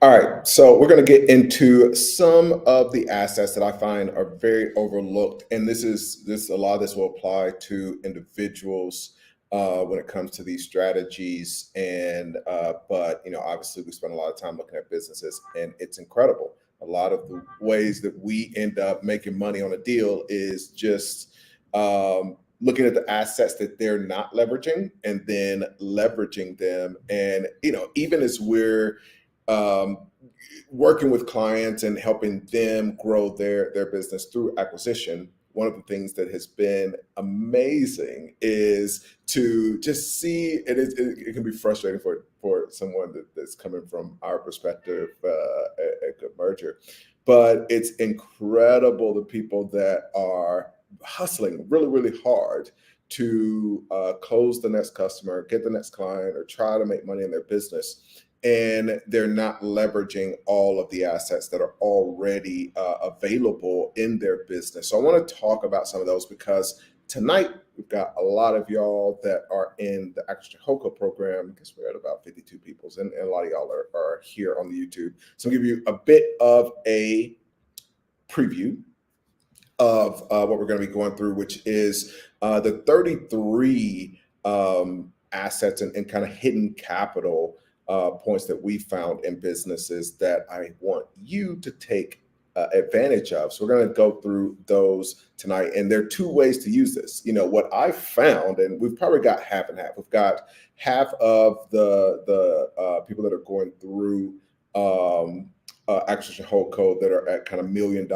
All right, so we're going to get into some of the assets that I find are very overlooked, and this a lot of this will apply to individuals when it comes to these strategies. And but obviously, we spend a lot of time looking at businesses, and it's incredible. A lot of the ways that we end up making money on a deal is just looking at the assets that they're not leveraging, and then leveraging them. And even as we're um, working with clients and helping them grow their business through acquisition, one of the things that has been amazing is to just see it can be frustrating for someone that's coming from our perspective, a good merger, but it's incredible the people that are hustling really really hard to close the next customer, get the next client, or try to make money in their business, and they're not leveraging all of the assets that are already available in their business. So I want to talk about some of those because tonight we've got a lot of y'all that are in the Extra Hoco program. I guess we're at about 52 people, and a lot of y'all are here on the YouTube. So I'll give you a bit of a preview of what we're going to be going through, which is the 33 assets and kind of hidden capital points that we found in businesses that I want you to take advantage of. So we're going to go through those tonight, and there are two ways to use this. What I found, and we've probably got half and half. We've got half of the people that are going through acquisition hold code that are at kind of $1 million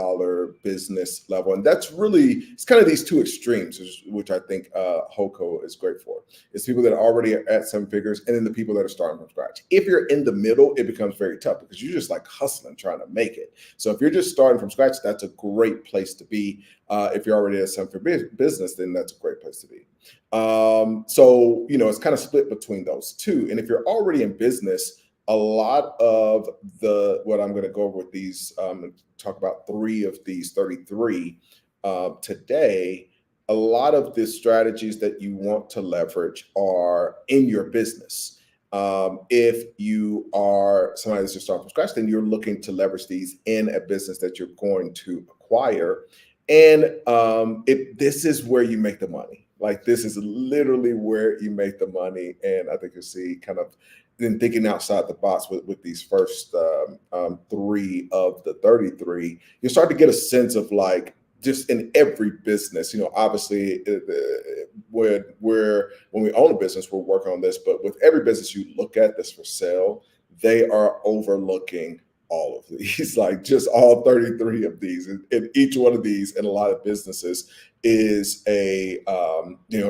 business level, and it's kind of these two extremes, which I think Hoco is great for. It's people that are already at 7 figures, and then the people that are starting from scratch. If you're in the middle, it becomes very tough because you're just like hustling, trying to make it. So if you're just starting from scratch, that's a great place to be. If you're already at a 7-figure business, then that's a great place to be. So it's kind of split between those two. And if you're already in business, a lot of what I'm going to go over with these, talk about 3 of these 33 today. A lot of the strategies that you want to leverage are in your business. If you are somebody that's just starting from scratch, then you're looking to leverage these in a business that you're going to acquire. And this is where you make the money. Like, this is literally where you make the money. And I think you'll see kind of then thinking outside the box with these first 3 of the 33, you start to get a sense of, like, just in every business, obviously when we own a business, we're working on this, but with every business you look at that's for sale, they are overlooking all of these, like just all 33 of these. And each one of these in a lot of businesses is a,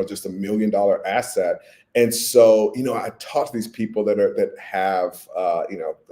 just $1 million asset. And so, I talk to these people that have,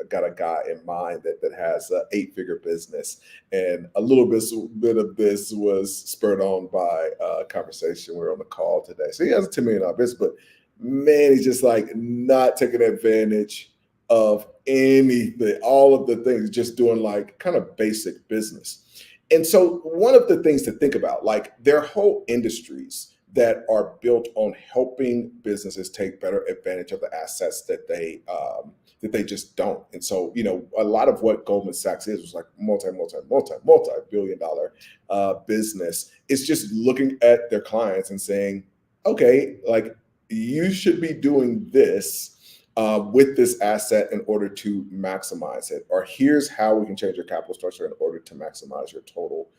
got a guy in mind that has an 8-figure business, and a little bit of this was spurred on by a conversation. We were on the call today. So he has a $10 million business, but man, he's just like not taking advantage of anything, all of the things, just doing like kind of basic business. And so one of the things to think about, like, there are whole industries that are built on helping businesses take better advantage of the assets that they just don't. And so, a lot of what Goldman Sachs was like multi-billion dollar business. It's just looking at their clients and saying, okay, like, you should be doing this with this asset in order to maximize it, or here's how we can change your capital structure in order to maximize your total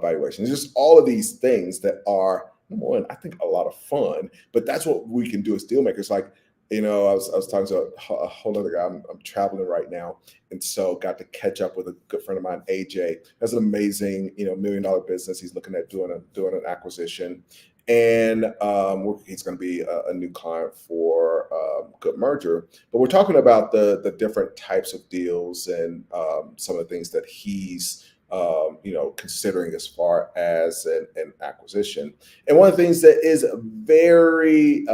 valuation. It's just all of these things that are, number one, I think, a lot of fun, but that's what we can do as deal makers. Like, I was talking to a whole other guy. I'm traveling right now, and so got to catch up with a good friend of mine, AJ. Has an amazing, $1 million business. He's looking at doing an acquisition, and he's going to be a new client for Good Merger. But we're talking about the different types of deals and some of the things that he's considering as far as an acquisition. And one of the things that is very,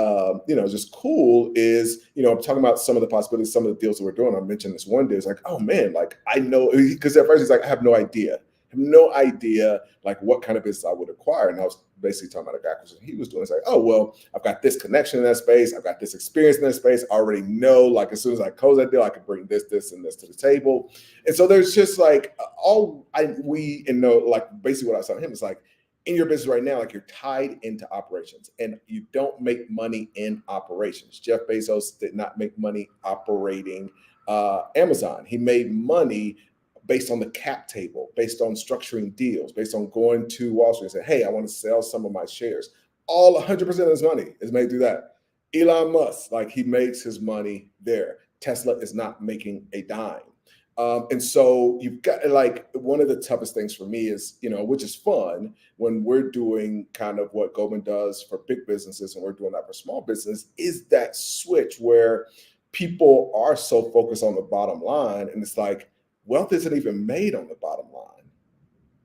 just cool is, I'm talking about some of the possibilities, some of the deals that we're doing. I mentioned this one deal. It's like, oh man, like, I know, because at first he's like, I have no idea have no idea like what kind of business I would acquire. And I was basically talking about a acquisition he was doing. It's like, oh, well, I've got this connection in that space. I've got this experience in that space. I already know, like, as soon as I close that deal, I can bring this, and this to the table. And so there's just like like basically what I was telling him is like, in your business right now, like you're tied into operations and you don't make money in operations. Jeff Bezos did not make money operating Amazon. He made money based on the cap table, based on structuring deals, based on going to Wall Street and saying, hey, I want to sell some of my shares. All 100% of his money is made through that. Elon Musk, like he makes his money there. Tesla is not making a dime. And so you've got like one of the toughest things for me is, which is fun when we're doing kind of what Goldman does for big businesses and we're doing that for small business, is that switch where people are so focused on the bottom line. And it's like, wealth isn't even made on the bottom line.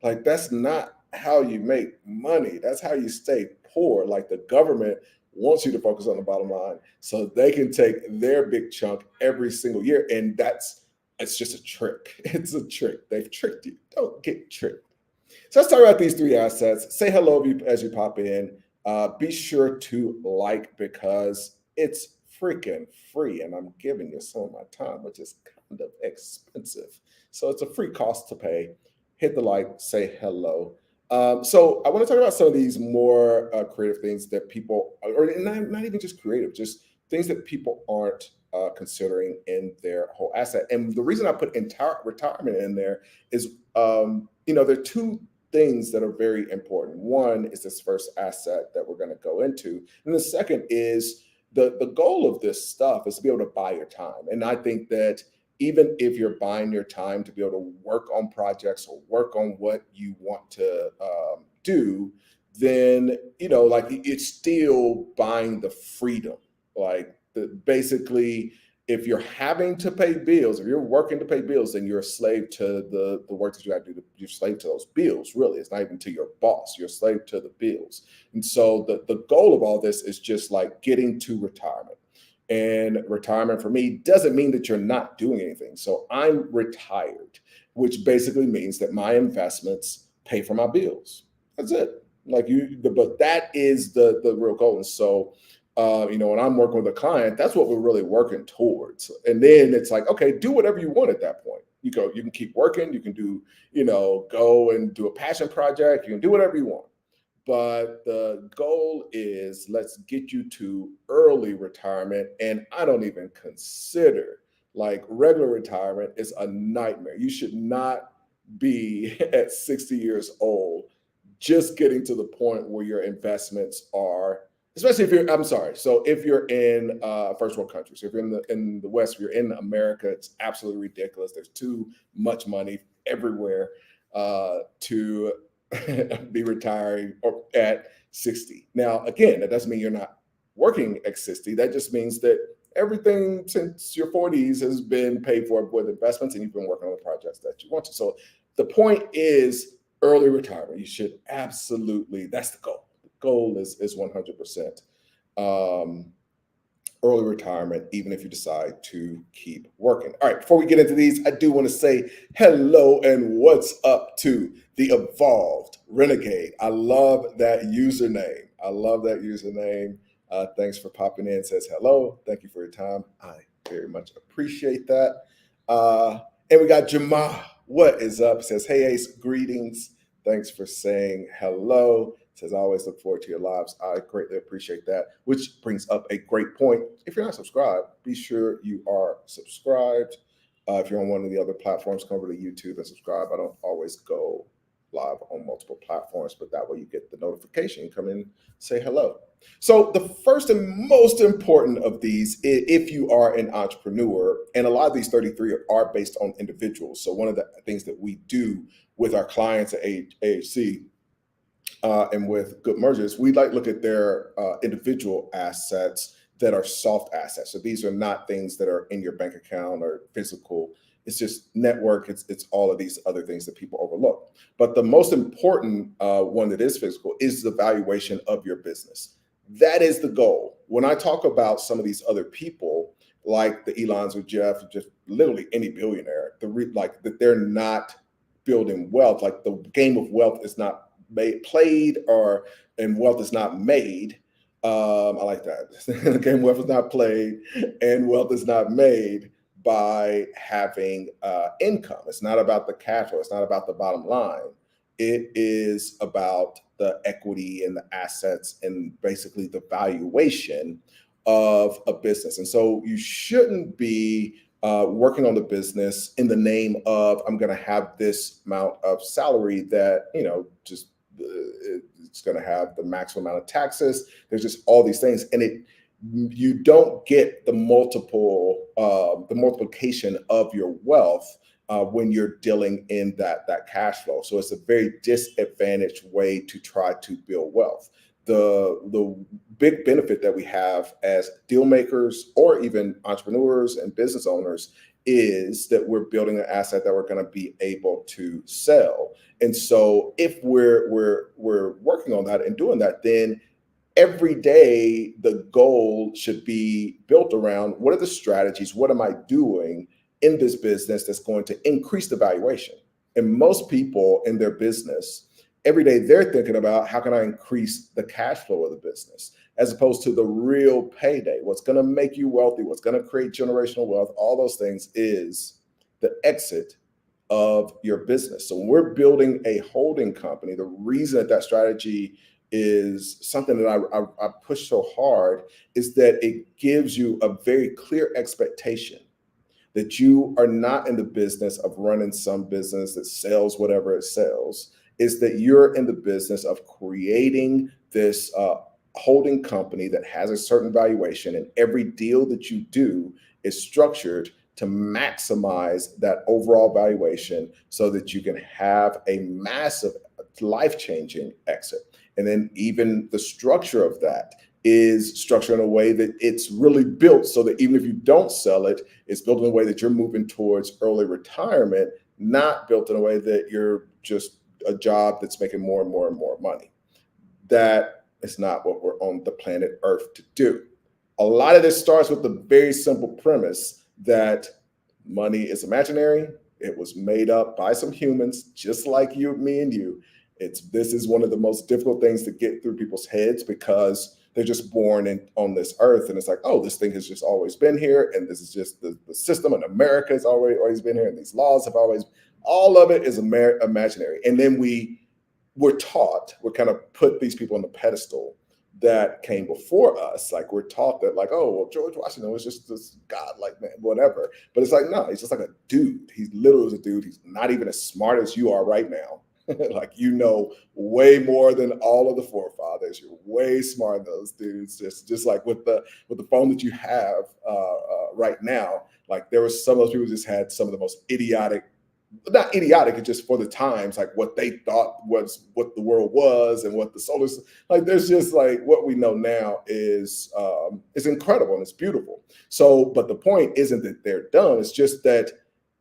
Like, that's not how you make money. That's how you stay poor. Like, the government wants you to focus on the bottom line so they can take their big chunk every single year. And it's just a trick. It's a trick. They've tricked you. Don't get tricked. So let's talk about these three assets. Say hello as you pop in. Be sure to like, because it's freaking free. And I'm giving you some of my time, which is kind of expensive. So it's a free cost to pay. Hit the like, say hello. So I want to talk about some of these more creative things that people, or not even just creative, just things that people aren't considering in their whole asset. And the reason I put entire retirement in there is, there are two things that are very important. One is this first asset that we're going to go into. And the second is the goal of this stuff is to be able to buy your time. And I think that even if you're buying your time to be able to work on projects or work on what you want to do, then, like it's still buying the freedom. Like basically, if you're having to pay bills, if you're working to pay bills, then you're a slave to the work that you have to do. You're a slave to those bills, really. It's not even to your boss. You're a slave to the bills. And so the goal of all this is just like getting to retirement. And retirement for me doesn't mean that you're not doing anything. So I'm retired, which basically means that my investments pay for my bills. That's it. But that is the real goal. And so, when I'm working with a client, that's what we're really working towards. And then it's like, okay, do whatever you want at that point. You can keep working. You can do, go and do a passion project. You can do whatever you want. But the goal is, let's get you to early retirement. And I don't even consider like regular retirement is a nightmare. You should not be at 60 years old just getting to the point where your investments are, especially so if you're in first world countries, if you're in the West, if you're in America, it's absolutely ridiculous. There's too much money everywhere to be retiring or at 60. Now, again, that doesn't mean you're not working at 60. That just means that everything since your 40s has been paid for with investments and you've been working on the projects that you want to. So the point is early retirement. You should absolutely, that's the goal. The goal is 100% early retirement, even if you decide to keep working. All right, before we get into these, I do want to say hello and what's up to the Evolved Renegade. I love that username. Thanks for popping in. Says hello. Thank you for your time. I very much appreciate that. And we got Jamal. What is up? Says, hey, Ace, greetings. Thanks for saying hello. Says, I always look forward to your lives. I greatly appreciate that, which brings up a great point. If you're not subscribed, be sure you are subscribed. If you're on one of the other platforms, come over to YouTube and subscribe. I don't always go live on multiple platforms, but that way you get the notification. Come in, say hello. So the first and most important of these, if you are an entrepreneur, and a lot of these 33 are based on individuals. So one of the things that we do with our clients at AHC and with Good Mergers, we like look at their individual assets that are soft assets. So these are not things that are in your bank account or physical. It's just network. It's all of these other things that people overlook. But the most important one that is physical is the valuation of your business. That is the goal. When I talk about some of these other people, like the Elons or Jeff, just literally any billionaire, that they're not building wealth. Like the game of wealth is not played, or and wealth is not made. I like that. The game of wealth is not played, and wealth is not made by having income. It's not about the cash flow. It's not about the bottom line. It is about the equity and the assets and basically the valuation of a business. And so you shouldn't be working on the business in the name of, I'm going to have this amount of salary that, just it's going to have the maximum amount of taxes. There's just all these things. And you don't get the multiplication of your wealth when you're dealing in that cash flow. So it's a very disadvantaged way to try to build wealth. The big benefit that we have as deal makers or even entrepreneurs and business owners is that we're building an asset that we're going to be able to sell. And so if we're working on that and doing that, then every day the goal should be built around, what are the strategies? What am I doing in this business that's going to increase the valuation? And most people in their business, every day they're thinking about, how can I increase the cash flow of the business, as opposed to the real payday? What's going to make you wealthy? What's going to create generational wealth? All those things is the exit of your business. So when we're building a holding company, the reason that strategy is something that I push so hard is that it gives you a very clear expectation that you are not in the business of running some business that sells whatever it sells. Is that you're in the business of creating this holding company that has a certain valuation, and every deal that you do is structured to maximize that overall valuation so that you can have a massive life-changing exit. And then even the structure of that is structured in a way that it's really built so that even if you don't sell it, it's built in a way that you're moving towards early retirement, not built in a way that you're just a job that's making more and more and more money. That is not what we're on the planet Earth to do. A lot of this starts with the very simple premise that money is imaginary. It was made up by some humans, just like you, me, and you. This is one of the most difficult things to get through people's heads, because they're just born on this earth, and it's like, oh, this thing has just always been here, and this is just the system, and America has always been here, and these laws have always, all of it is imaginary. And then we're kind of put these people on the pedestal that came before us. Like we're taught that, like, oh, well, George Washington was just this godlike man, whatever. But it's like, no, he's just like a dude. He's literally a dude. He's not even as smart as you are right now. Like, way more than all of the forefathers. You're way smarter than those dudes. Just like with the phone that you have right now. Like, there was some of those people just had some of the most idiotic, not idiotic, it's just for the times, like what they thought was what the world was and what the solar, like, there's just like what we know now is incredible and it's beautiful. So, but the point isn't that they're dumb. It's just that,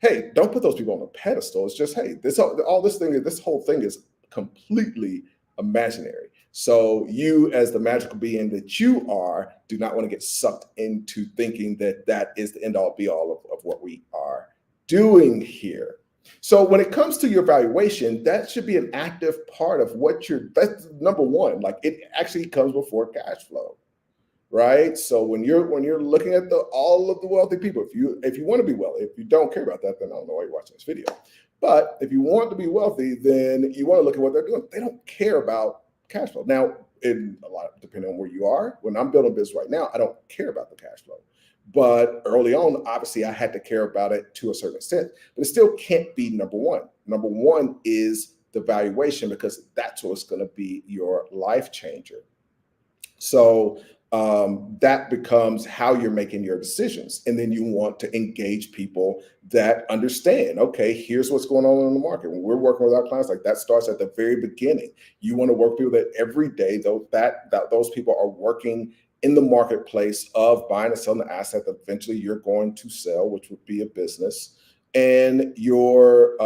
hey, don't put those people on a pedestal. It's just, hey, this whole thing is completely imaginary. So you, as the magical being that you are, do not want to get sucked into thinking that that is the end all be all of what we are doing here. So when it comes to your valuation, that should be an active part of that's number one. Like, it actually comes before cash flow, right? So when you're looking at all of the wealthy people, if you want to be wealthy, if you don't care about that, then I don't know why you're watching this video. But if you want to be wealthy, then you want to look at what they're doing. They don't care about cash flow. Now, depending on where you are, when I'm building a business right now, I don't care about the cash flow. But early on, obviously, I had to care about it to a certain extent, but it still can't be number one. Number one is the valuation, because that's what's going to be your life changer. So that becomes how you're making your decisions. And then you want to engage people that understand, okay, here's what's going on in the market. When we're working with our clients, like, that starts at the very beginning. You want to work with people that every day, those people are working in the marketplace of buying and selling the asset that eventually you're going to sell, which would be a business. And you're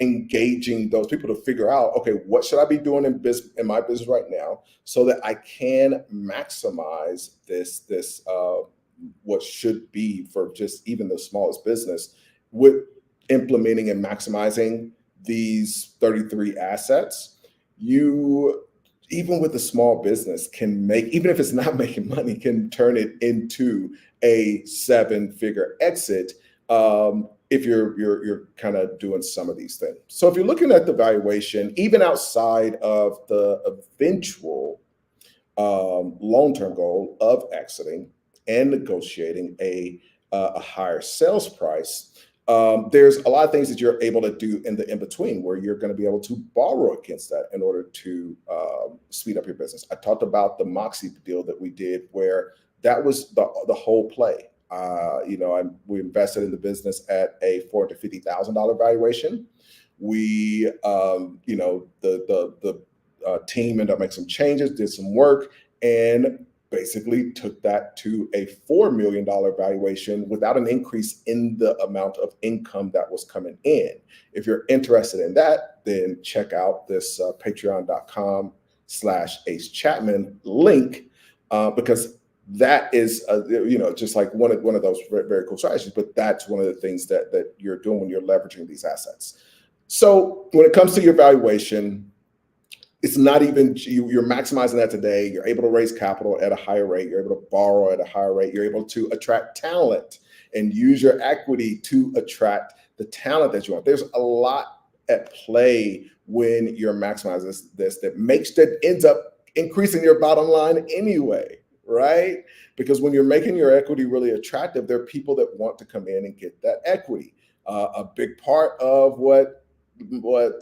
engaging those people to figure out, okay, what should I be doing in my business right now so that I can maximize this what should be for just even the smallest business, with implementing and maximizing these 33 assets, you, even with a small business, can make, even if it's not making money, can turn it into a 7-figure exit, if you're kind of doing some of these things. So if you're looking at the valuation, even outside of the eventual long-term goal of exiting and negotiating a higher sales price, there's a lot of things that you're able to do in the in between where you're going to be able to borrow against that in order to speed up your business. I talked about the Moxie deal that we did, where that was the whole play. We invested in the business at a $450,000 valuation. We, the team ended up making some changes, did some work, and basically took that to a $4 million valuation without an increase in the amount of income that was coming in. If you're interested in that, then check out this patreon.com/Ace Chapman link, because that is, just like one of those very, very cool strategies, but that's one of the things that you're doing when you're leveraging these assets. So when it comes to your valuation, it's not even, you're maximizing that today. You're able to raise capital at a higher rate. You're able to borrow at a higher rate. You're able to attract talent and use your equity to attract the talent that you want. There's a lot at play when you're maximizing this that ends up increasing your bottom line anyway, right? Because when you're making your equity really attractive, there are people that want to come in and get that equity. A big part of what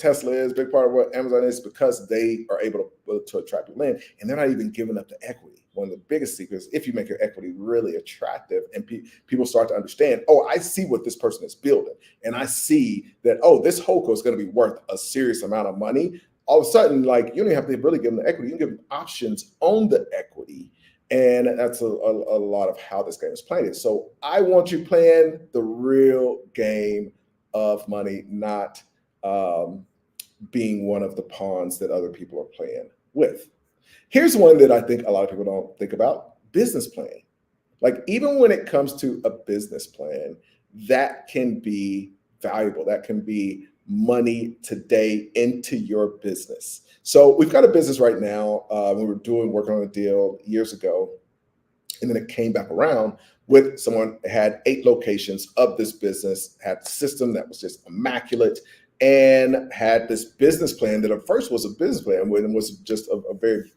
Tesla is, big part of what Amazon is, because they are able to attract people in, and they're not even giving up the equity. One of the biggest secrets, if you make your equity really attractive and people start to understand, oh, I see what this person is building, and I see that, oh, this holdco is going to be worth a serious amount of money. All of a sudden, like, you don't even have to really give them the equity. You can give them options on the equity. And that's a lot of how this game is played. So I want you playing the real game of money, not being one of the pawns that other people are playing with. Here's one that I think a lot of people don't think about: business plan. Like, even when it comes to a business plan, that can be valuable. That can be money today into your business. So we've got a business right now. We were working on a deal years ago, and then it came back around with someone had 8 locations of this business, had a system that was just immaculate, and had this business plan that at first was a business plan and was just a very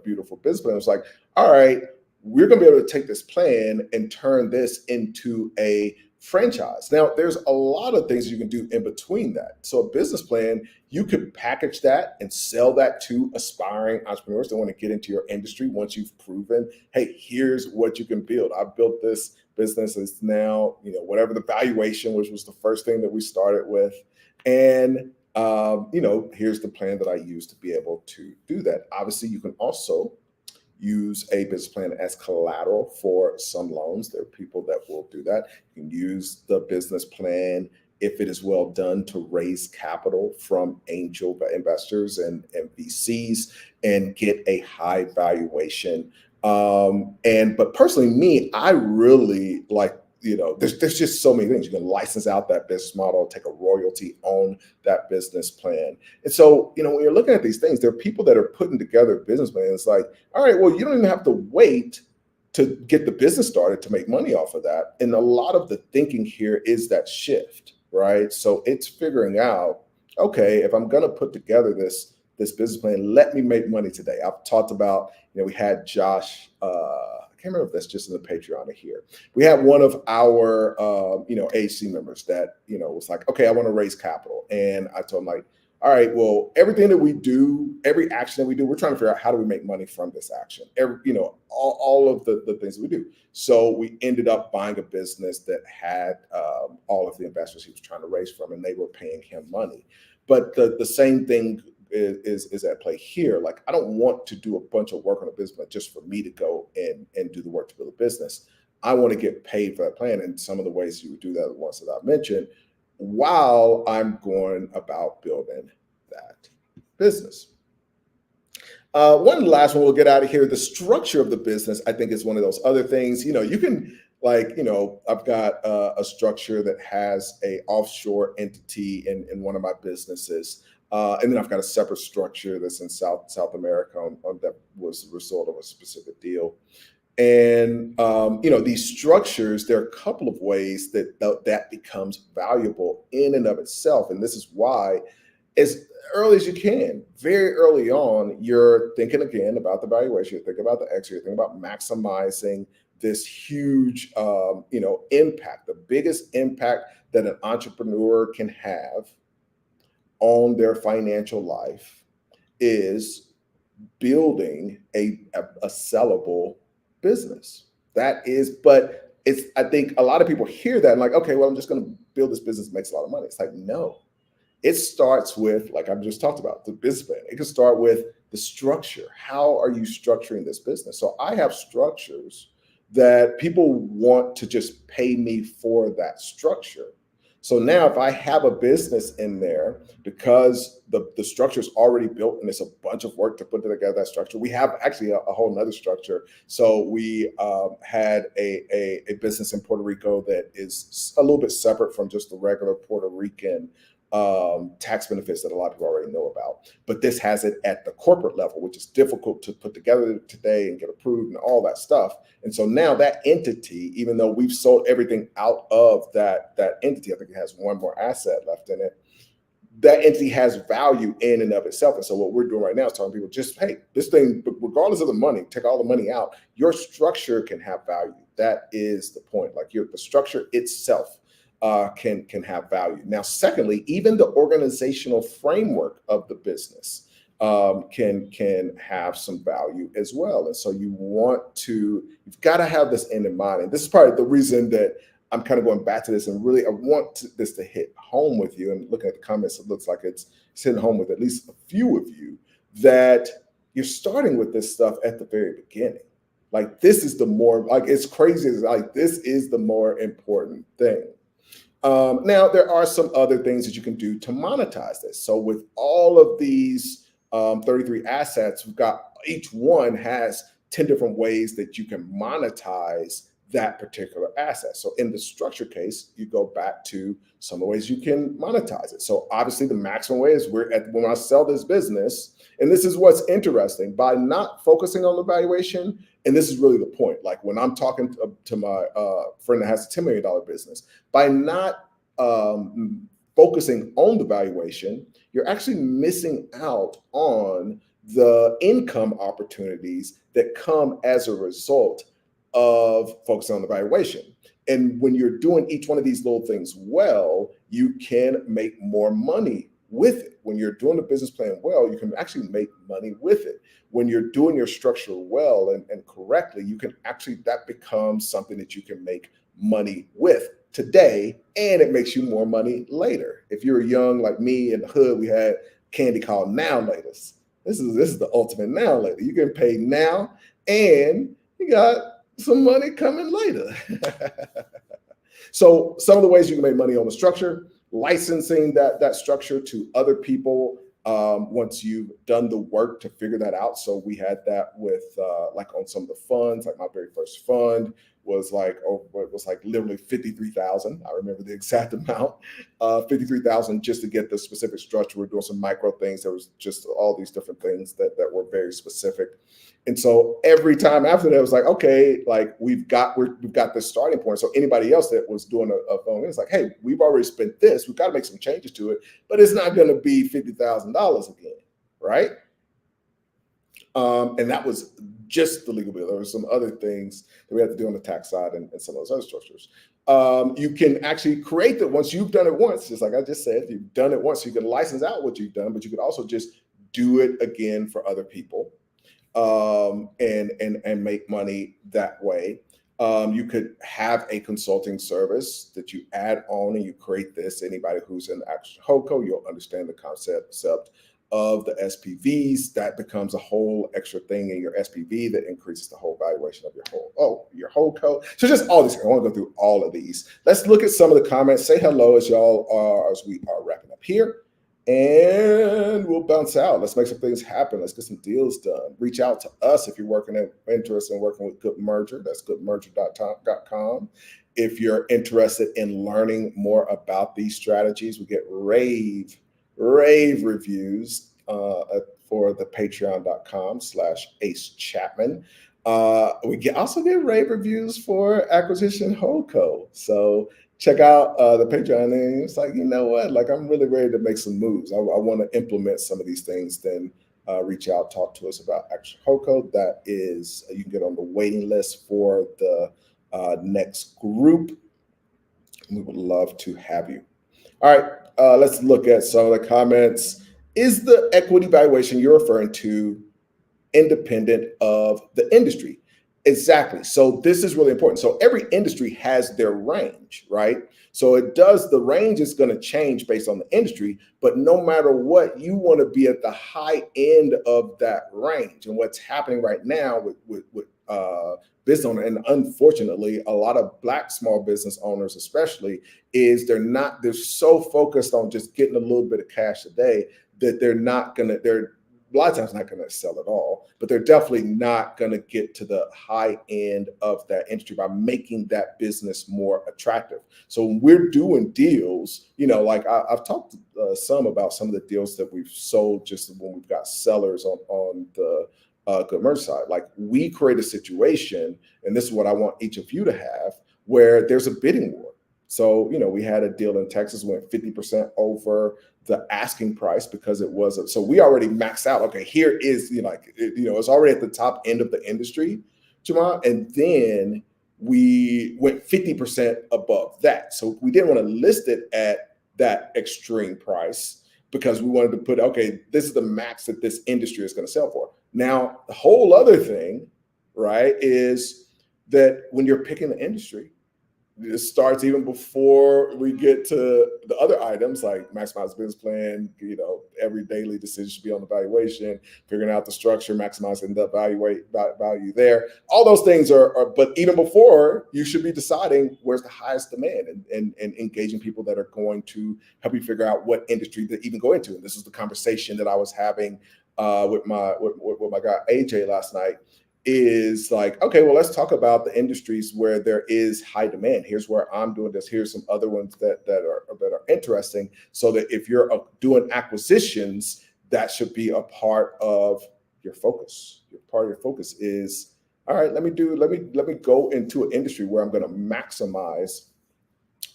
beautiful business plan. It was like, all right, we're going to be able to take this plan and turn this into a franchise. Now, there's a lot of things you can do in between that. So a business plan, you could package that and sell that to aspiring entrepreneurs that want to get into your industry once you've proven, hey, here's what you can build. I built this business. It's now, whatever the valuation, which was the first thing that we started with. And, here's the plan that I use to be able to do that. Obviously, you can also use a business plan as collateral for some loans. There are people that will do that. You can use the business plan, if it is well done, to raise capital from angel investors and VCs and get a high valuation. But personally, me, I really like, there's just so many things. You can license out that business model, take a royalty on that business plan. And so, when you're looking at these things, there are people that are putting together business plans like, all right, well, you don't even have to wait to get the business started to make money off of that. And a lot of the thinking here is that shift, right? So it's figuring out, okay, if I'm going to put together this business plan, let me make money today. I've talked about, we had Josh, I can't remember if that's just in the Patreon or here. We had one of our, AHC members that, was like, okay, I want to raise capital. And I told him, like, all right, well, everything that we do, every action that we do, we're trying to figure out how do we make money from this action. All of the things that we do. So we ended up buying a business that had all of the investors he was trying to raise from, and they were paying him money. But the same thing is at play here. Like, I don't want to do a bunch of work on a business plan just for me to go and do the work to build a business. I want to get paid for that plan. And some of the ways you would do that are the ones that I mentioned while I'm going about building that business. One last one, we'll get out of here. The structure of the business, I think, is one of those other things. You can Like, I've got a structure that has a offshore entity in one of my businesses. And then I've got a separate structure that's in South America that was the result of a specific deal. And these structures, there are a couple of ways that becomes valuable in and of itself. And this is why, as early as you can, very early on, you're thinking again about the valuation, you're thinking about the exit, you're thinking about maximizing this huge impact. The biggest impact that an entrepreneur can have on their financial life is building a sellable business. That is, but I think a lot of people hear that and like, okay, well, I'm just going to build this business that makes a lot of money. It's like, no, it starts with, like I've just talked about, the business plan. It can start with the structure. How are you structuring this business? So I have structures that people want to just pay me for that structure. So now if I have a business in there, because the structure is already built and it's a bunch of work to put together that structure, we have actually a whole nother structure. So we had a business in Puerto Rico that is a little bit separate from just the regular Puerto Rican tax benefits that a lot of people already know about. But this has it at the corporate level, which is difficult to put together today and get approved and all that stuff. And so now that entity, even though we've sold everything out of that entity, I think it has one more asset left in it. That entity has value in and of itself. And so what we're doing right now is telling people, just, hey, this thing, regardless of the money, take all the money out, your structure can have value. That is the point. Like the structure itself can have value. Now, secondly, even the organizational framework of the business can have some value as well. And so you've got to have this end in mind. And this is probably the reason that I'm kind of going back to this, and really I want this to hit home with you. And looking at the comments, it looks like it's hitting home with at least a few of you, that you're starting with this stuff at the very beginning. Like this is the more, like it's crazy, as like this is the more important thing. Now, there are some other things that you can do to monetize this. So with all of these 33 assets, we've got, each one has 10 different ways that you can monetize that particular asset. So in the structure case, you go back to some of the ways you can monetize it. So obviously the maximum way is when I sell this business, and this is what's interesting, by not focusing on the valuation, and this is really the point, like when I'm talking to my friend that has a $10 million business, by not focusing on the valuation, you're actually missing out on the income opportunities that come as a result of focusing on the valuation. And when you're doing each one of these little things well, you can make more money with it. When you're doing the business plan well, you can actually make money with it. When you're doing your structure well and correctly, you can actually, that becomes something that you can make money with today, and it makes you more money later. If you're young like me in the hood, we had candy called Now Laters. This is the ultimate Now Later. You can pay now, and you got some money coming later. So some of the ways you can make money on the structure: licensing that structure to other people once you've done the work to figure that out. So we had that with like on some of the funds. Like my very first fund was like, it was like literally 53,000. I remember the exact amount, 53,000 just to get the specific structure. We're doing some micro things. There was just all these different things that were very specific. And so every time after that, it was like, okay, like we've got this starting point. So anybody else that was doing a phone, it's like, hey, we've already spent this. We've got to make some changes to it, but it's not going to be $50,000 again, right? And that was just the legal bill. There were some other things that we had to do on the tax side and some of those other structures. You can actually create that once you've done it once, just like I just said, you've done it once, you can license out what you've done, but you could also just do it again for other people and make money that way. You could have a consulting service that you add on and you create this. Anybody who's in actual HOCO, you'll understand the concept of the SPVs. That becomes a whole extra thing in your SPV that increases the whole valuation of your HOCO. So just all this. I want to go through all of these. Let's look at some of the comments. Say hello as we are wrapping up here. and we'll bounce out. Let's make some things happen. Let's get some deals done. Reach out to us if you're interested in working with Good Merger. That's goodmerger.com. If you're interested in learning more about these strategies, we get rave reviews for the patreon.com/Ace Chapman. We also get rave reviews for Acquisition Holdco. So check out the Patreon, and it's like, you know what? Like, I'm really ready to make some moves. I want to implement some of these things. Then reach out, talk to us about Acquisition Holdco. That is, you can get on the waiting list for the next group. We would love to have you. All right, let's look at some of the comments. Is the equity valuation you're referring to independent of the industry? Exactly. So this is really important. So every industry has their range, right? So the range is going to change based on the industry, but no matter what, you want to be at the high end of that range. And what's happening right now with business owner, and unfortunately, a lot of Black small business owners, especially, is they're so focused on just getting a little bit of cash a day that they're a lot of times not going to sell at all, but they're definitely not going to get to the high end of that industry by making that business more attractive. So when we're doing deals, like I've talked some about some of the deals that we've sold just when we've got sellers on the Good Merger side. Like, we create a situation, and this is what I want each of you to have, where there's a bidding war. So, we had a deal in Texas, went 50% over the asking price because it was so we already maxed out. Okay, here is, it's already at the top end of the industry, Jamal. And then we went 50% above that. So we didn't want to list it at that extreme price because we wanted to put, okay, this is the max that this industry is going to sell for. Now, the whole other thing, right, is that when you're picking the industry, it starts even before we get to the other items like maximize business plan, every daily decision should be on the valuation, figuring out the structure, maximizing the value there. All those things but even before, you should be deciding where's the highest demand and engaging people that are going to help you figure out what industry to even go into. And this is the conversation that I was having with my guy AJ last night. Is like, okay, well, let's talk about the industries where there is high demand. Here's where I'm doing this. Here's some other ones that are interesting. So that if you're doing acquisitions, that should be a part of your focus. Part of your focus is, all right, let me go into an industry where I'm going to maximize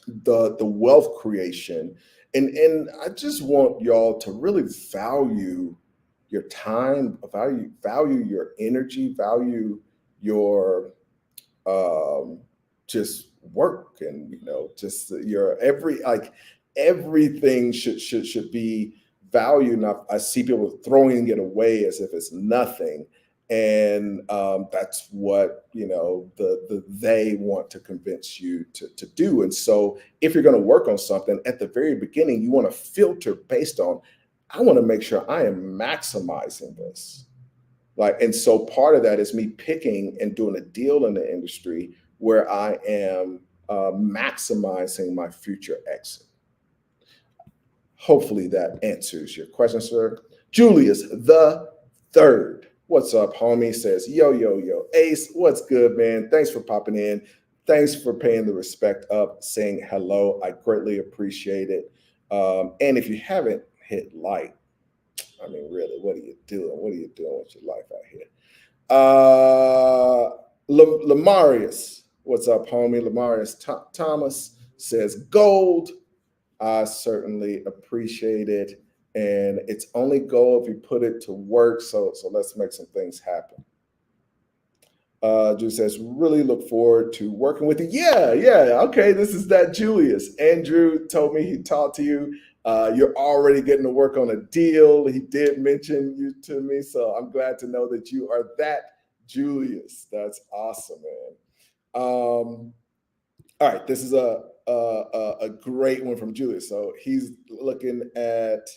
the wealth creation. And I just want y'all to really value your time, value your energy, value your just work, and just your everything should be valued. Now, I see people throwing it away as if it's nothing, and that's what they want to convince you to do. And so, if you're going to work on something at the very beginning, you want to filter based on, I want to make sure I am maximizing this. And so part of that is me picking and doing a deal in the industry where I am maximizing my future exit. Hopefully that answers your question, sir. Julius the Third. What's up, homie? Says, yo, Ace, what's good, man? Thanks for popping in. Thanks for paying the respect up, saying hello. I greatly appreciate it. And if you haven't hit like, I mean, really, what are you doing? What are you doing with your life out here? Lamarius, what's up, homie? Lamarius Thomas says, gold. I certainly appreciate it. And it's only gold if you put it to work. So let's make some things happen. Drew says, really look forward to working with you. Yeah. Okay, this is that Julius. Andrew told me he talked to you. You're already getting to work on a deal. He did mention you to me, so I'm glad to know that you are that Julius. That's awesome, man. All right, this is a great one from Julius. So he's looking at,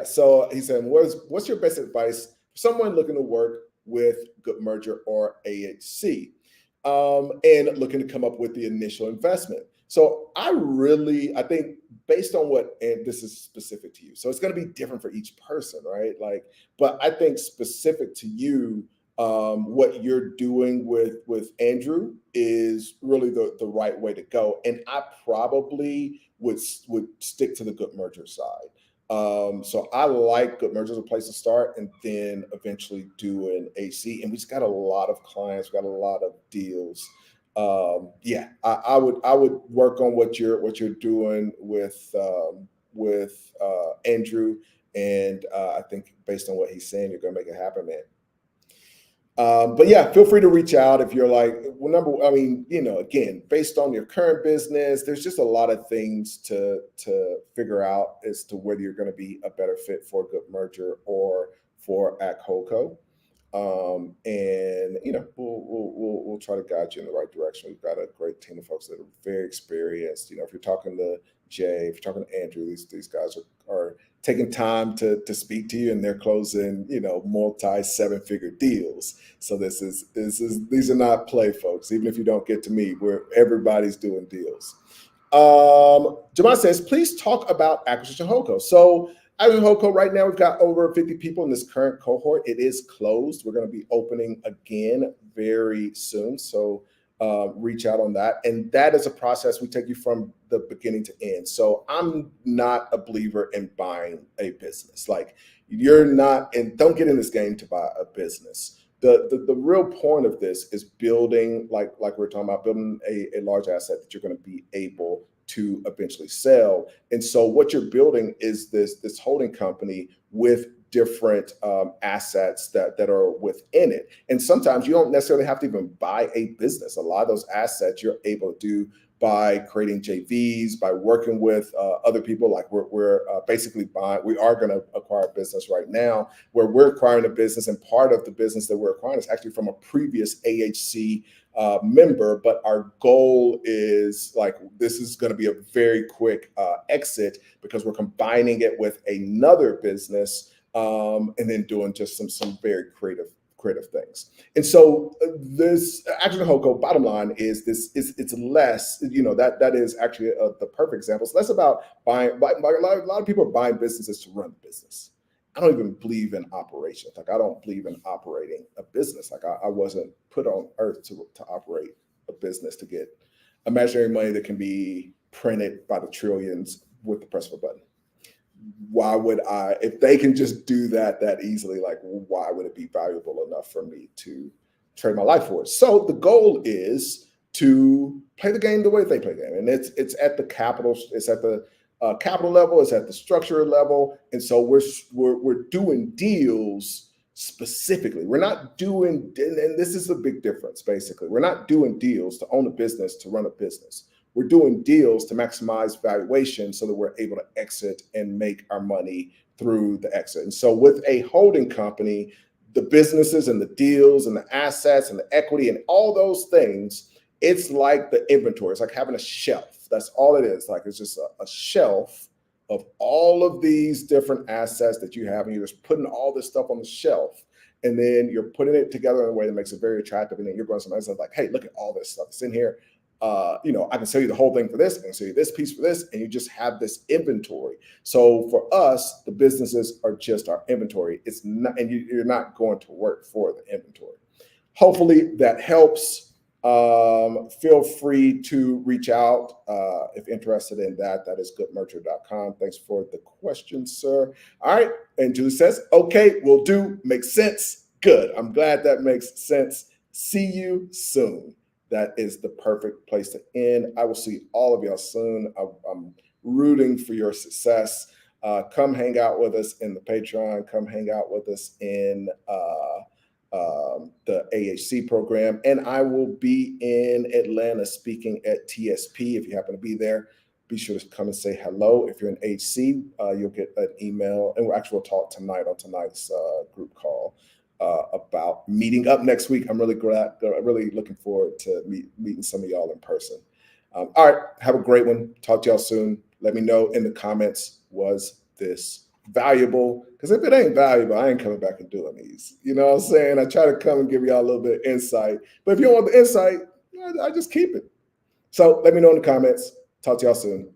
so he said, what's your best advice for someone looking to work with Good Merger or AHC and looking to come up with the initial investment? So I think based on what, and this is specific to you. So it's going to be different for each person, right? Like, but I think specific to you, what you're doing with Andrew is really the right way to go. And I probably would stick to the good merger side. So I like good merger as a place to start, and then eventually do an AC. And we just got a lot of clients, we got a lot of deals. Yeah, I would work on what you're doing with Andrew, and I think based on what he's saying, you're gonna make it happen, man. But yeah, feel free to reach out if you're like, well, I mean, again, based on your current business, there's just a lot of things to figure out as to whether you're going to be a better fit for a good merger or for Holdco. And we'll try to guide you in the right direction. We've got a great team of folks that are very experienced. If you're talking to Jay, if you're talking to Andrew, these guys are taking time to speak to you, and they're closing multi 7-figure deals. So these are not play folks. Even if you don't get to me, where everybody's doing deals. Jamal says, please talk about Acquisition Holdco. So Acquisition Holdco, right now we've got over 50 people in this current cohort. It is closed. We're going to be opening again very soon. So reach out on that. And that is a process we take you from the beginning to end. So I'm not a believer in buying a business. Like, you're not, and don't get in this game to buy a business. The real point of this is building, like we're talking about, building a large asset that you're going to be able to eventually sell. And so what you're building is this holding company with different assets that are within it. And sometimes you don't necessarily have to even buy a business. A lot of those assets you're able to do by creating JVs, by working with other people. Like we're basically we are going to acquire a business right now where we're acquiring a business, and part of the business that we're acquiring is actually from a previous AHC member. But our goal is, like, this is going to be a very quick exit, because we're combining it with another business, and then doing just some very creative things. And so this Acquisition Holdco, bottom line is it's less, that is actually the perfect example. It's less about buying. A lot of people are buying businesses to run the business. I don't even believe in operations. Like, I don't believe in operating a business. Like, I wasn't put on earth to operate a business, to get imaginary money that can be printed by the trillions with the press of a button. Why would I, if they can just do that easily, like, why would it be valuable enough for me to trade my life for it? So the goal is to play the game the way they play the game. And it's at the capital, it's at the capital level, it's at the structure level. And so we're doing deals specifically. We're not doing, and this is a big difference, basically. We're not doing deals to own a business, to run a business. We're doing deals to maximize valuation so that we're able to exit and make our money through the exit. And so with a holding company, the businesses and the deals and the assets and the equity and all those things, it's like the inventory. It's like having a shelf. That's all it is. Like, it's just a shelf of all of these different assets that you have, and you're just putting all this stuff on the shelf. And then you're putting it together in a way that makes it very attractive. And then you're going to somebody else like, hey, look at all this stuff that's in here. I can sell you the whole thing for this, I can sell you this piece for this, and you just have this inventory. So for us, the businesses are just our inventory. It's not, and you're not going to work for the inventory. Hopefully that helps. Feel free to reach out if interested in that. That is goodmerger.com. Thanks for the question, sir. All right. And Julie says, okay, will do. Makes sense. Good. I'm glad that makes sense. See you soon. That is the perfect place to end. I will see all of y'all soon. I'm rooting for your success. Come hang out with us in the Patreon. Come hang out with us in the AHC program. And I will be in Atlanta speaking at TSP. If you happen to be there, be sure to come and say hello. If you're in HC, you'll get an email. And we'll actually talk tonight on tonight's group call about meeting up next week. I'm really looking forward to meeting some of y'all in person. All right, have a great one. Talk to y'all soon. Let me know in the comments, was this valuable? Because if it ain't valuable, I ain't coming back and doing these. You know what I'm saying? I try to come and give y'all a little bit of insight. But if you don't want the insight, I just keep it. So let me know in the comments. Talk to y'all soon.